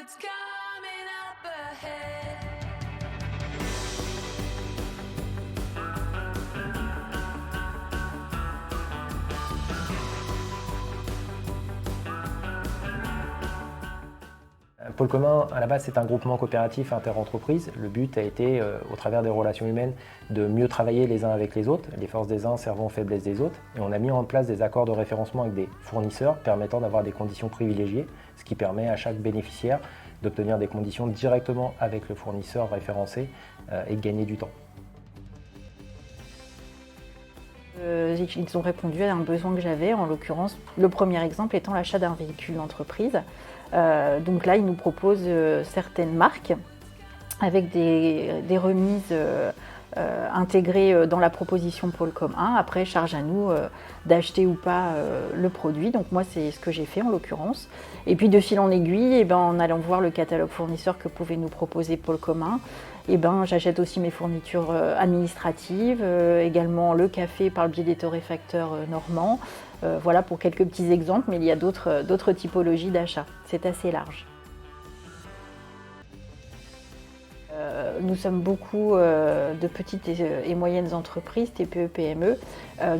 what's coming up ahead. Pôle commun, à la base, c'est un groupement coopératif inter-entreprises. Le but a été, au travers des relations humaines, de mieux travailler les uns avec les autres, les forces des uns servant aux faiblesses des autres. Et on a mis en place des accords de référencement avec des fournisseurs permettant d'avoir des conditions privilégiées, ce qui permet à chaque bénéficiaire d'obtenir des conditions directement avec le fournisseur référencé et de gagner du temps. Ils ont répondu à un besoin que j'avais, en l'occurrence, le premier exemple étant l'achat d'un véhicule d'entreprise. Donc là, ils nous proposent certaines marques avec des remises intégrées dans la proposition Pôle commun. Après, charge à nous d'acheter ou pas le produit. Donc moi, c'est ce que j'ai fait en l'occurrence. Et puis de fil en aiguille, en allant voir le catalogue fournisseur que pouvait nous proposer Pôle commun, j'achète aussi mes fournitures administratives, également le café par le biais des torréfacteurs normands. Voilà pour quelques petits exemples, mais il y a d'autres typologies d'achat. C'est assez large. Nous sommes beaucoup de petites et moyennes entreprises, TPE, PME.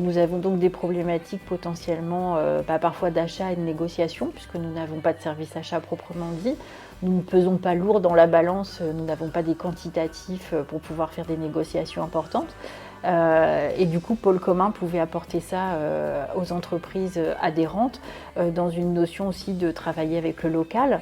Nous avons donc des problématiques potentiellement parfois d'achat et de négociation, puisque nous n'avons pas de service achat proprement dit. Nous ne pesons pas lourd dans la balance, nous n'avons pas des quantitatifs pour pouvoir faire des négociations importantes. Et du coup, Pôle commun pouvait apporter ça aux entreprises adhérentes dans une notion aussi de travailler avec le local.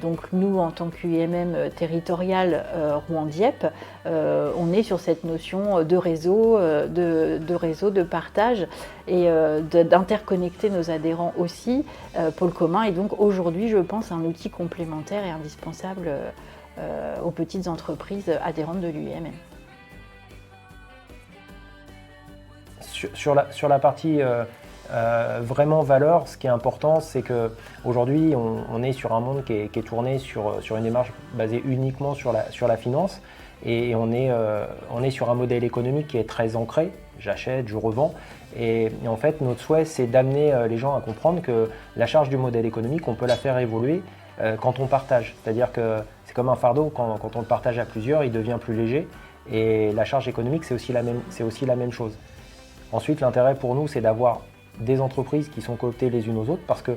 Donc nous, en tant qu'UMM territorial Rouen-Dieppe, on est sur cette notion de réseau, de partage et d'interconnecter nos adhérents aussi. Pôle commun est donc aujourd'hui, je pense, un outil complémentaire et indispensable aux petites entreprises adhérentes de l'UMM. Sur la partie vraiment valeur, ce qui est important, c'est qu'aujourd'hui, on est sur un monde qui est tourné sur une démarche basée uniquement sur la finance. Et on est sur un modèle économique qui est très ancré. J'achète, je revends. Et en fait, notre souhait, c'est d'amener les gens à comprendre que la charge du modèle économique, on peut la faire évoluer quand on partage. C'est-à-dire que c'est comme un fardeau, quand on le partage à plusieurs, il devient plus léger. Et la charge économique, c'est aussi la même chose. Ensuite, l'intérêt pour nous, c'est d'avoir des entreprises qui sont cooptées les unes aux autres parce que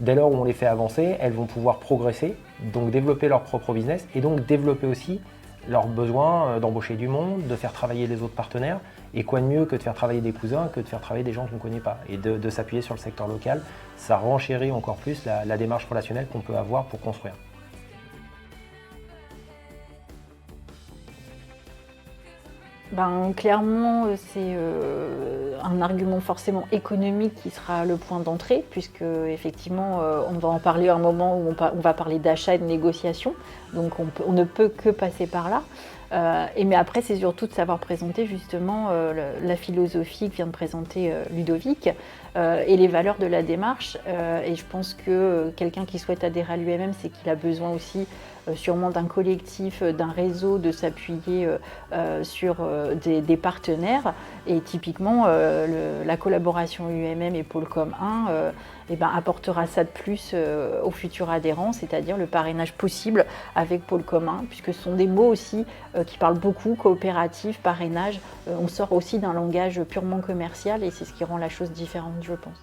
dès lors où on les fait avancer, elles vont pouvoir progresser, donc développer leur propre business et donc développer aussi leur besoin d'embaucher du monde, de faire travailler les autres partenaires. Et quoi de mieux que de faire travailler des cousins, que de faire travailler des gens qu'on ne connaît pas et de s'appuyer sur le secteur local. Ça renchérit encore plus la démarche relationnelle qu'on peut avoir pour construire. Clairement, c'est un argument forcément économique qui sera le point d'entrée, puisque effectivement, on va en parler à un moment où on va parler d'achat et de négociation, donc on ne peut que passer par là. Mais après, c'est surtout de savoir présenter justement la philosophie que vient de présenter Ludovic et les valeurs de la démarche. Et je pense que quelqu'un qui souhaite adhérer à l'UMM, c'est qu'il a besoin aussi sûrement d'un collectif, d'un réseau, de s'appuyer sur des partenaires. Et typiquement, la collaboration UMM et Pôle commun apportera ça de plus aux futurs adhérents, c'est-à-dire le parrainage possible avec Pôle commun, puisque ce sont des mots aussi qui parlent beaucoup, coopérative, parrainage. On sort aussi d'un langage purement commercial et c'est ce qui rend la chose différente, je pense.